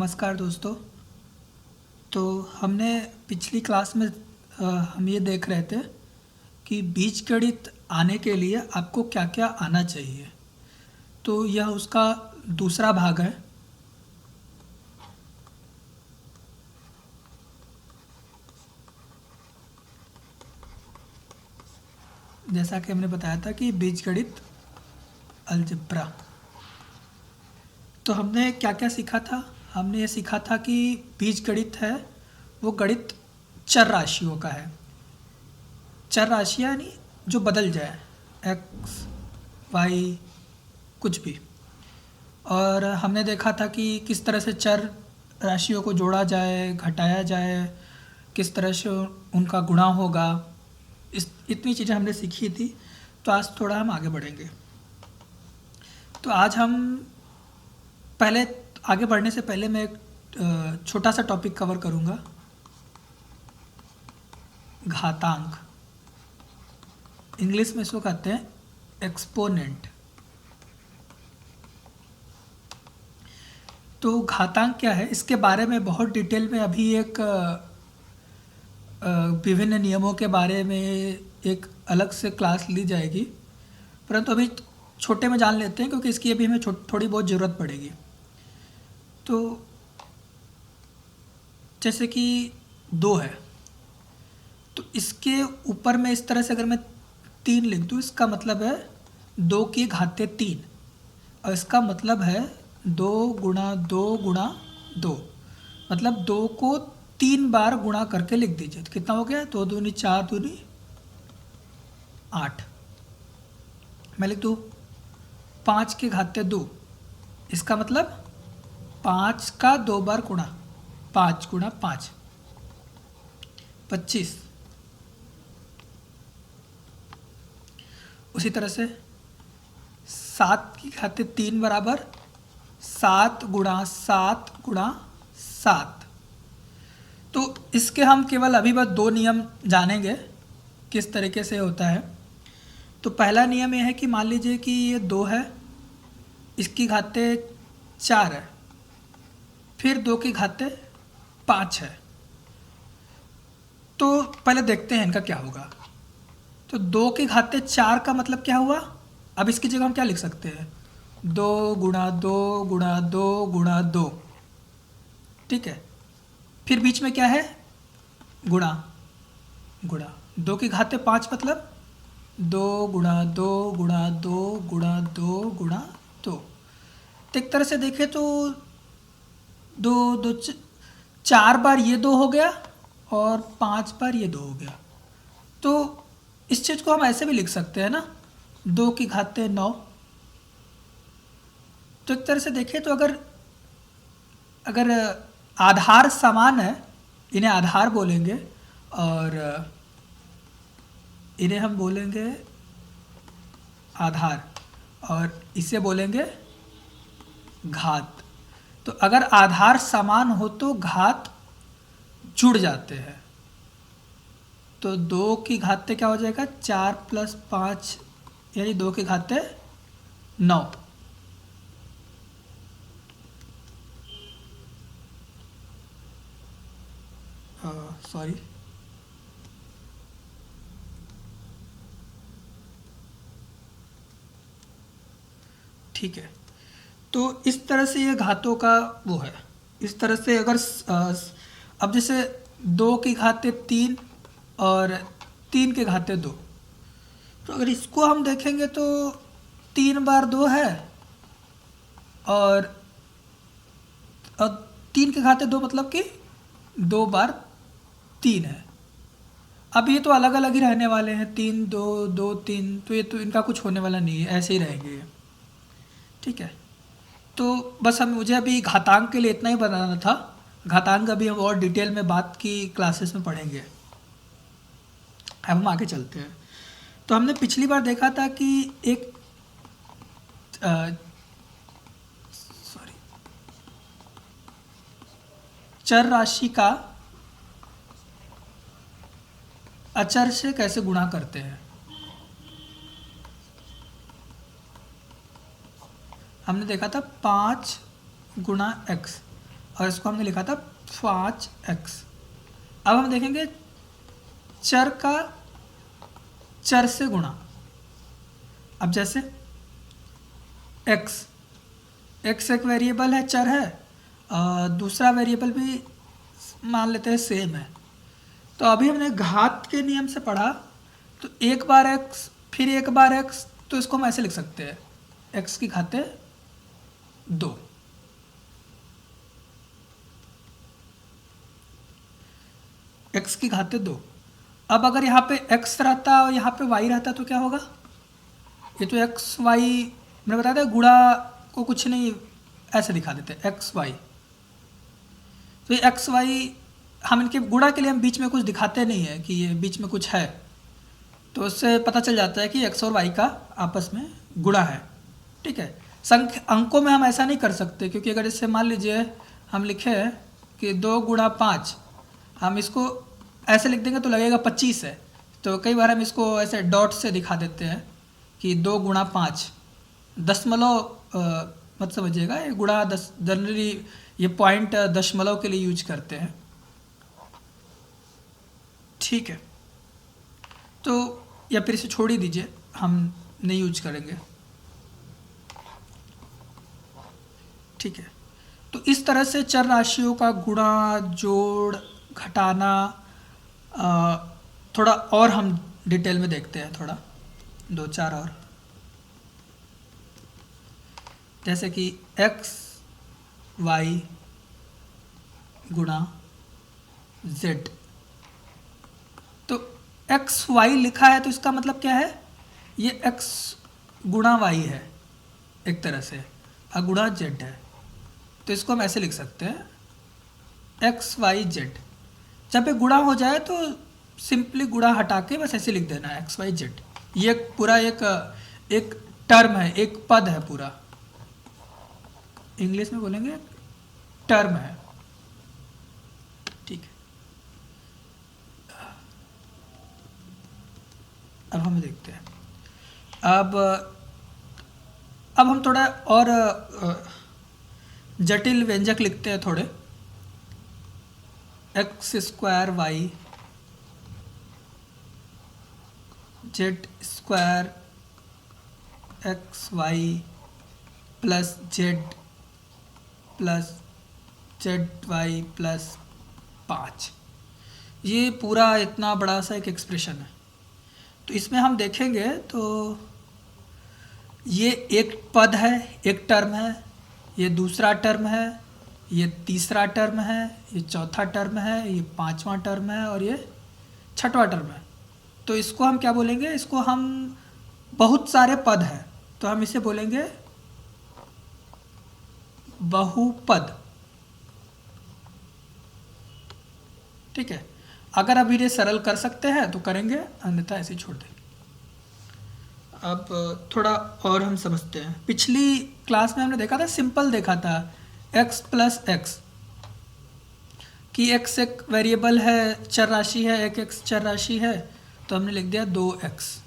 नमस्कार दोस्तों। तो हमने पिछली क्लास में हम ये देख रहे थे कि बीजगणित आने के लिए आपको क्या-क्या आना चाहिए। तो यह उसका दूसरा भाग है। जैसा कि हमने बताया था कि बीजगणित अलजेब्रा। तो हमने क्या-क्या सीखा था? हमने ये सीखा था कि बीजगणित है वो गणित चर राशियों का है। चर राशियाँ यानी जो बदल जाए, एक्स, वाई, कुछ भी। और हमने देखा था कि किस तरह से चर राशियों को जोड़ा जाए, घटाया जाए, किस तरह से उनका गुणा होगा। इस इतनी चीज़ें हमने सीखी थी। तो आज थोड़ा हम आगे बढ़ेंगे। तो आज हम पहले आगे बढ़ने से पहले मैं एक छोटा सा टॉपिक कवर करूँगा, घातांक। इंग्लिश में इसको कहते हैं एक्सपोनेंट। तो घातांक क्या है, इसके बारे में बहुत डिटेल में अभी एक विभिन्न नियमों के बारे में एक अलग से क्लास ली जाएगी, परंतु अभी छोटे में जान लेते हैं क्योंकि इसकी अभी हमें थोड़ी बहुत ज़रूरत पड़ेगी। तो जैसे कि 2 है, तो इसके ऊपर में इस तरह से अगर मैं 3 लिख दूँ, इसका मतलब है 2 की घाते 3, और इसका मतलब है 2 गुणा 2 गुणा 2, मतलब 2 को 3 बार गुणा करके लिख दीजिए। तो कितना हो गया? 2 दूनी 4 दूनी 8। मैं लिख दूँ 5 के घाते 2, इसका मतलब 5 का 2 बार गुणा, 5 गुणा 5 25। उसी तरह से 7 की घाते 3 बराबर 7 गुणा 7 गुणा 7। तो इसके हम केवल अभी बस 2 नियम जानेंगे किस तरीके से होता है। तो पहला नियम यह है कि मान लीजिए कि ये 2 है, इसकी घाते 4 है, फिर 2 की घाते 5 है। तो पहले देखते हैं इनका क्या होगा। तो 2 की घाते 4 का मतलब क्या हुआ? अब इसकी जगह हम क्या लिख सकते हैं? 2 गुणा 2 गुणा 2 गुणा 2, ठीक है। फिर बीच में क्या है? गुणा गुणा। 2 की घाते 5 मतलब 2 गुणा 2 गुणा 2 गुणा 2 गुणा 2। तो एक तरह से देखें तो 2 2 4 बार ये 2 हो गया और 5 बार ये 2 हो गया। तो इस चीज़ को हम ऐसे भी लिख सकते हैं ना, 2 की घाते 9। तो एक तरह से देखें तो अगर अगर आधार समान है, इन्हें आधार बोलेंगे, और इन्हें हम बोलेंगे आधार, और इसे बोलेंगे घात। तो अगर आधार समान हो तो घात जुड़ जाते हैं। तो 2 की घाते क्या हो जाएगा? 4 + 5 यानी 2 की घाते 9। सॉरी, ठीक है। तो इस तरह से ये घातों का वो है। इस तरह से अगर अब जैसे 2 की घाते 3 और 3 के घाते 2, तो अगर इसको हम देखेंगे तो 3 बार 2 है, और 3 के घाते 2 मतलब कि 2 बार 3 है। अब ये तो अलग अलग ही रहने वाले हैं, 3 2 2 3, तो ये तो इनका कुछ होने वाला नहीं है, ऐसे ही रहेंगे ये, ठीक है। तो बस हम मुझे अभी घातांक के लिए इतना ही बताना था। घातांक अभी हम और डिटेल में बात की क्लासेस में पढ़ेंगे। अब हम आगे चलते हैं। तो हमने पिछली बार देखा था कि एक सॉरी, चर राशि का अचर से कैसे गुणा करते हैं। हमने देखा था 5 गुणा x, और इसको हमने लिखा था 5x। अब हम देखेंगे चर का चर से गुणा। अब जैसे x एक वेरिएबल है, चर है, दूसरा वेरिएबल भी मान लेते हैं सेम है। तो अभी हमने घात के नियम से पढ़ा, तो एक बार x फिर एक बार x, तो इसको हम ऐसे लिख सकते हैं x की घाते 2। x की घाते 2। अब अगर यहाँ पे x रहता और यहाँ पे y रहता तो क्या होगा? ये तो x y मैंने बताया था, गुणा को कुछ नहीं ऐसे दिखा देते x y। तो ये x y हम इनके गुणा के लिए हम बीच में कुछ दिखाते नहीं है कि ये बीच में कुछ है, तो उससे पता चल जाता है कि x और y का आपस में गुणा है। ठीक है, संख्या अंकों में हम ऐसा नहीं कर सकते, क्योंकि अगर इससे मान लीजिए हम लिखे कि 2 गुणा 5, हम इसको ऐसे लिख देंगे तो लगेगा 25 है। तो कई बार हम इसको ऐसे डॉट से दिखा देते हैं कि 2 गुणा 5, दशमलव मत समझिएगा, ये गुणा जनरली ये पॉइंट दशमलव के लिए यूज करते हैं। ठीक है, तो या फिर इसे छोड़ ही दीजिए, हम नहीं यूज करेंगे। ठीक है, तो इस तरह से चर राशियों का गुणा, जोड़, घटाना थोड़ा और हम डिटेल में देखते हैं, थोड़ा 2-4 और। जैसे कि x y गुणा z। तो x y लिखा है तो इसका मतलब क्या है? ये x गुणा y है एक तरह से, और गुणा z है। तो इसको हम ऐसे लिख सकते हैं x y z। जब ये गुणा हो जाए तो सिंपली गुणा हटा के बस ऐसे लिख देना है x y z। ये पूरा एक टर्म है, एक पद है, पूरा इंग्लिश में बोलेंगे टर्म है। ठीक है, अब हम देखते हैं। अब हम थोड़ा और जटिल व्यंजक लिखते हैं थोड़े। x square y z square x y plus z plus ZY plus 5। ये पूरा इतना बड़ा सा एक एक्सप्रेशन है। तो इसमें हम देखेंगे तो ये एक पद है, एक टर्म है, ये दूसरा टर्म है, ये तीसरा टर्म है, ये चौथा टर्म है, ये पांचवा टर्म है और ये छठवां टर्म है। तो इसको हम क्या बोलेंगे? इसको हम बहुत सारे पद हैं तो हम इसे बोलेंगे बहुपद। ठीक है, अगर अभी ये सरल कर सकते हैं तो करेंगे, अन्यथा ऐसे ही छोड़ देंगे। अब थोड़ा और हम समझते हैं। पिछली क्लास में हमने देखा था, सिंपल देखा था, x प्लस एक्स, कि x एक वेरिएबल है, चर राशि है, एक x चर राशि है, तो हमने लिख दिया 2x।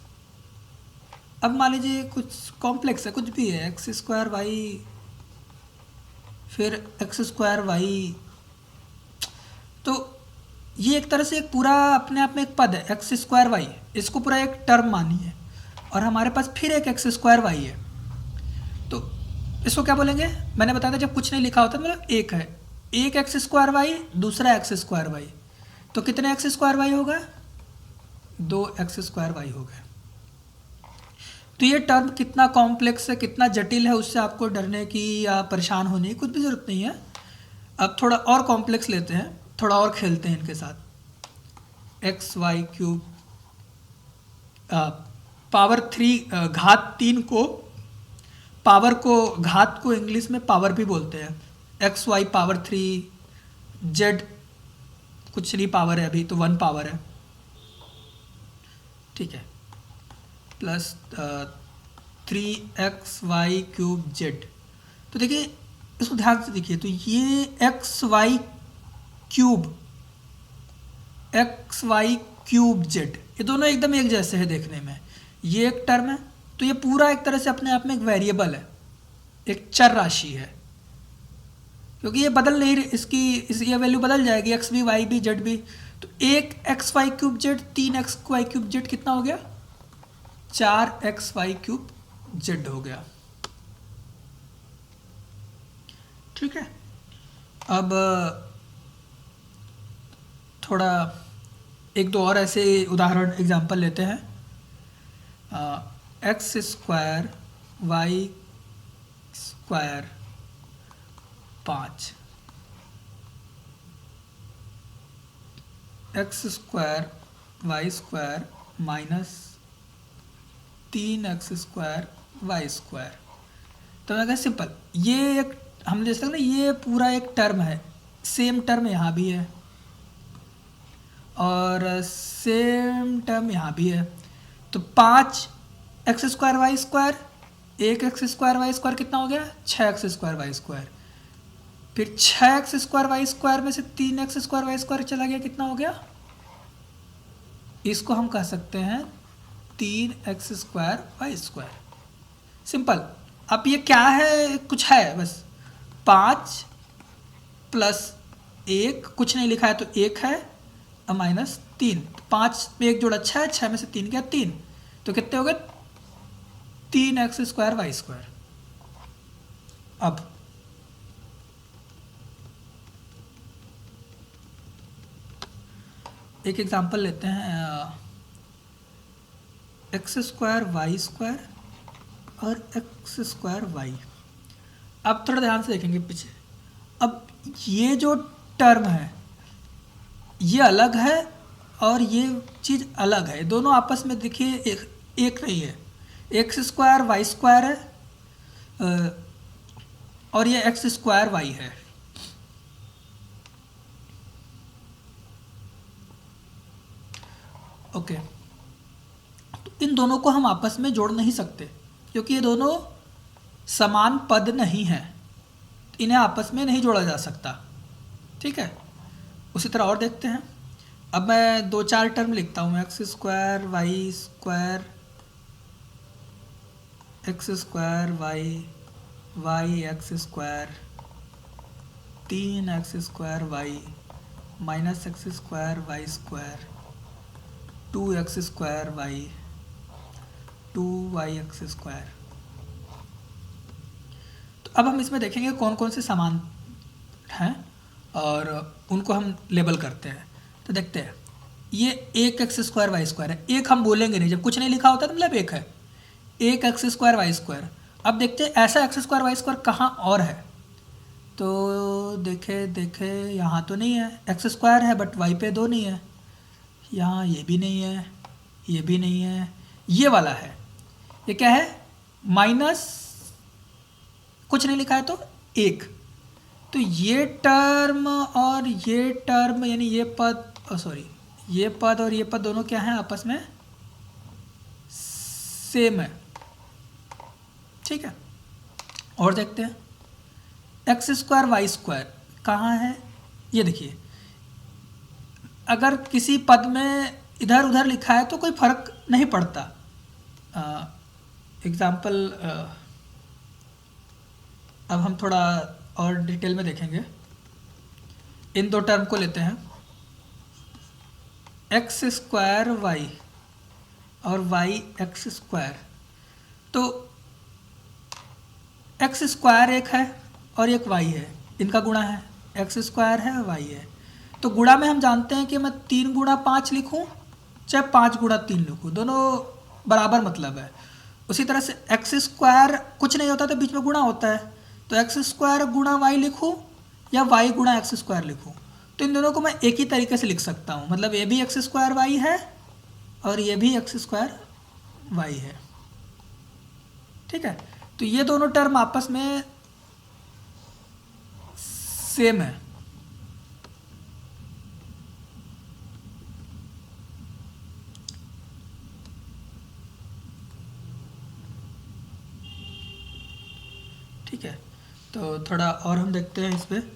अब मान लीजिए कुछ कॉम्प्लेक्स है, कुछ भी है, एक्स स्क्वायर वाई फिर एक्स स्क्वायर वाई, तो ये एक तरह से एक पूरा अपने आप में एक पद है एक्स स्क्वायर वाई, इसको पूरा एक टर्म मानिए, और हमारे पास फिर एक एक्स स्क्वायर वाई है। तो इसको क्या बोलेंगे? मैंने बताया था जब कुछ नहीं लिखा होता मतलब एक है, एक एक्स स्क्वायर वाई, दूसरा एक्स स्क्वायर वाई, तो कितने एक्स स्क्वायर वाई होगा? 2 एक्स स्क्वायर वाई हो गए। तो ये टर्म कितना कॉम्प्लेक्स है, कितना जटिल है, उससे आपको डरने की या परेशान होने की कुछ भी ज़रूरत नहीं है। अब थोड़ा और कॉम्प्लेक्स लेते हैं, थोड़ा और खेलते हैं इनके साथ। एक्स वाई क्यूब पावर 3 घात 3 को, पावर को, घात को इंग्लिश में पावर भी बोलते हैं। एक्स वाई पावर 3, जेड कुछ नहीं पावर है अभी, तो 1 पावर है। ठीक है, प्लस 3xy क्यूब जेड। तो देखिए इसको ध्यान से देखिए, तो ये xy क्यूब जेड, ये दोनों एकदम एक जैसे हैं देखने में। ये एक टर्म है, तो ये पूरा एक तरह से अपने आप में एक वेरिएबल है, एक चर राशि है। क्योंकि ये बदल नहीं रही, ये वैल्यू बदल जाएगी, एक्स भी वाई भी जेड भी। तो एक x y cube z, 3 x y cube z कितना हो गया, 4 एक्स वाई क्यूब जेड हो गया। ठीक है, अब थोड़ा एक दो और ऐसे उदाहरण एग्जांपल लेते हैं। X square y square 5, x square y square minus 3 x square y square. तो मैं कहा सिंपल, ये एक हम देख सकते ना, ये पूरा एक टर्म है, सेम टर्म यहाँ भी है और सेम टर्म यहाँ भी है। तो 5 x square y square, 1 x square y square कितना हो गया, 6 एक्स स्क्वायर वाई स्क्वायर। फिर 6 एक्स स्क्वायर वाई स्क्वायर में से 3 एक्स स्क्वायर वाई स्क्वायर चला गया, कितना हो गया, इसको हम कह सकते हैं 3 x square y square. Simple. अब ये क्या है, कुछ है बस, 5 + 1, कुछ नहीं लिखा है तो 1 है, और माइनस 3, 5 में 1 जोड़ा 6, 6 में से 3 गया 3, तो कितने हो गए, 3 एक्स स्क्वायर वाई स्क्वायर। अब एक एग्जांपल लेते हैं, एक्स स्क्वायर वाई स्क्वायर और एक्स स्क्वायर वाई। अब थोड़ा ध्यान से देखेंगे पीछे। अब ये जो टर्म है ये अलग है और ये चीज़ अलग है, दोनों आपस में देखिए एक नहीं है। एक्स स्क्वायर वाई स्क्वायर है और ये एक्स स्क्वायर वाई है। ओके, तो इन दोनों को हम आपस में जोड़ नहीं सकते क्योंकि ये दोनों समान पद नहीं हैं, इन्हें आपस में नहीं जोड़ा जा सकता। ठीक है, उसी तरह और देखते हैं। अब मैं 2-4 टर्म लिखता हूँ, x square y square, x square y, y x square, 3 x square y minus x square y square, 2 x square y, 2 y x square. तो अब हम इसमें देखेंगे कौन कौन से समान हैं और उनको हम लेबल करते हैं। तो देखते हैं, ये 1 एक्स स्क्वायर वाई स्क्वायर है, एक हम बोलेंगे नहीं, जब कुछ नहीं लिखा होता तो मतलब एक है, 1 एक्स स्क्वायर वाई स्क्वायर। अब देखते हैं ऐसा एक्स स्क्वायर वाई स्क्वायर कहाँ और है। तो देखे यहाँ तो नहीं है, एक्स स्क्वायर है बट वाई पे 2 नहीं है, यहाँ ये भी नहीं है, ये भी नहीं है, ये वाला है। ये क्या है, माइनस कुछ नहीं लिखा है तो 1। तो ये टर्म और ये टर्म यानी ये पद, सॉरी ये पद और ये पद दोनों क्या हैं, आपस में सेम है। ठीक है, और देखते हैं एक्स स्क्वायर वाई स्क्वायर कहाँ है। ये देखिए, अगर किसी पद में इधर उधर लिखा है तो कोई फर्क नहीं पड़ता। एग्जाम्पल अब हम थोड़ा और डिटेल में देखेंगे। इन दो टर्म को लेते हैं, एक्स स्क्वायर वाई और वाई एक्स स्क्वायर। तो एक्स स्क्वायर एक है और एक वाई है, इनका गुणा है, एक्स स्क्वायर है और वाई है। तो गुणा में हम जानते हैं कि मैं 3 गुणा 5 लिखूँ चाहे 5 गुणा 3 लिखूँ, दोनों बराबर मतलब है। उसी तरह से एक्स स्क्वायर कुछ नहीं होता तो बीच में गुणा होता है, तो एक्स स्क्वायर गुणा वाई लिखूँ या वाई गुणा एक्स स्क्वायर लिखूँ, तो इन दोनों को मैं एक ही तरीके से लिख सकता हूँ। मतलब ये भी एक्स स्क्वायर वाई है और ये भी एक्स स्क्वायर वाई है। ठीक है, तो ये दोनों टर्म आपस में सेम है। ठीक है, तो थोड़ा और हम देखते हैं इस पर,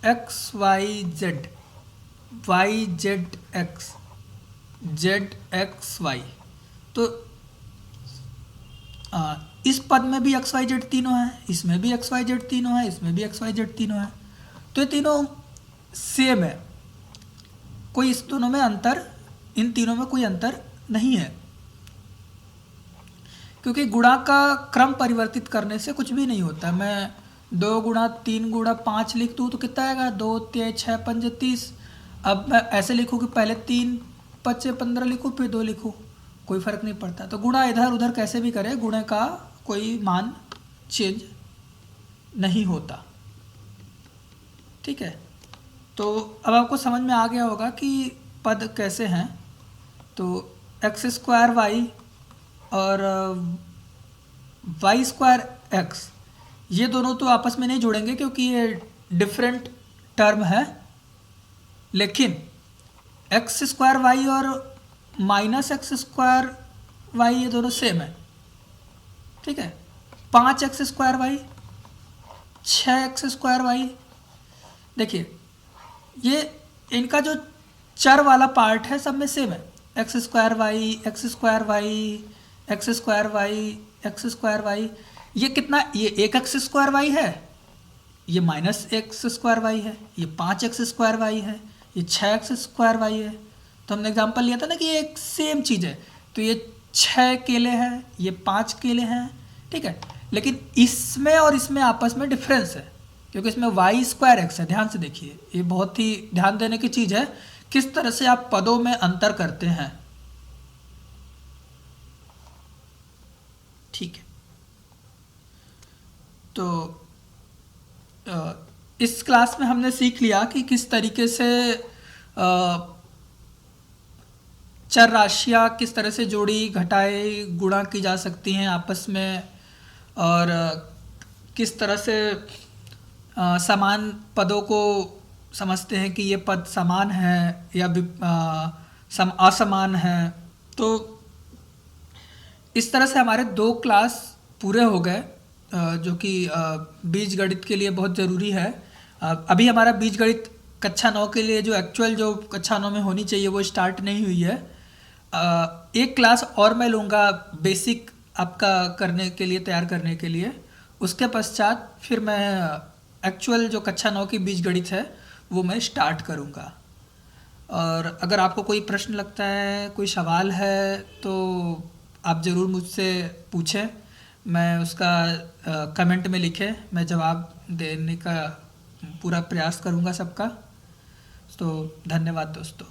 x y z, y z x, z x y. तो इस पद में भी एक्स वाई जेड तीनों हैं, इसमें भी एक्स वाई जेड तीनों हैं, इसमें भी एक्स वाई जेड तीनों हैं, तो ये तीनों सेम है, कोई इस दोनों में अंतर, इन तीनों में कोई अंतर नहीं है, क्योंकि गुणा का क्रम परिवर्तित करने से कुछ भी नहीं होता। मैं 2 गुणा 3 गुणा 5 लिख दूँ तो कितना आएगा, 2 3 6 5 30। अब मैं ऐसे लिखूँ कि पहले 3 5 15 लिखूँ फिर 2 लिखूँ, कोई फ़र्क नहीं पड़ता। तो गुणा इधर उधर कैसे भी करें, गुणे का कोई मान चेंज नहीं होता, ठीक है। तो अब आपको समझ में आ गया होगा कि पद कैसे हैं। तो एक्स स्क्वायर वाई और वाई स्क्वायर एक्स, ये दोनों तो आपस में नहीं जुड़ेंगे क्योंकि ये डिफरेंट टर्म है, लेकिन एक्स स्क्वायर वाई और माइनस एक्स स्क्वायर वाई ये दोनों सेम है, ठीक है। 5 x square y, 6 x square y, देखिए ये इनका जो चर वाला पार्ट है सब में सेम है, x square y x square y x square y x square y. ये कितना, ये 1 एक्स स्क्वायर वाई है, ये माइनस एक्स स्क्वायर वाई है, ये 5 एक्स स्क्वायर वाई है, ये 6 एक्स स्क्वायर वाई है। तो हमने एग्जांपल लिया था ना कि ये एक सेम चीज़ है, तो ये 6 केले हैं, ये 5 केले हैं, ठीक है। लेकिन इसमें और इसमें आपस में डिफरेंस है, क्योंकि इसमें वाई स्क्वायर एक्स है। ध्यान से देखिए, ये बहुत ही ध्यान देने की चीज़ है, किस तरह से आप पदों में अंतर करते हैं, ठीक है। तो इस क्लास में हमने सीख लिया कि किस तरीके से चर राशियाँ किस तरह से जोड़ी घटाई गुणा की जा सकती हैं आपस में, और किस तरह से समान पदों को समझते हैं कि ये पद समान है या असमान है। तो इस तरह से हमारे 2 क्लास पूरे हो गए, जो कि बीजगणित के लिए बहुत ज़रूरी है। अभी हमारा बीजगणित कक्षा 9 के लिए जो एक्चुअल जो कक्षा 9 में होनी चाहिए वो स्टार्ट नहीं हुई है। एक क्लास और मैं लूँगा बेसिक आपका करने के लिए, तैयार करने के लिए। उसके पश्चात फिर मैं एक्चुअल जो कक्षा 9 की बीजगणित है वो मैं स्टार्ट करूँगा। और अगर आपको कोई प्रश्न लगता है, कोई सवाल है, तो आप ज़रूर मुझसे पूछें, मैं उसका कमेंट में लिखें, मैं जवाब देने का पूरा प्रयास करूँगा सबका। तो धन्यवाद दोस्तों।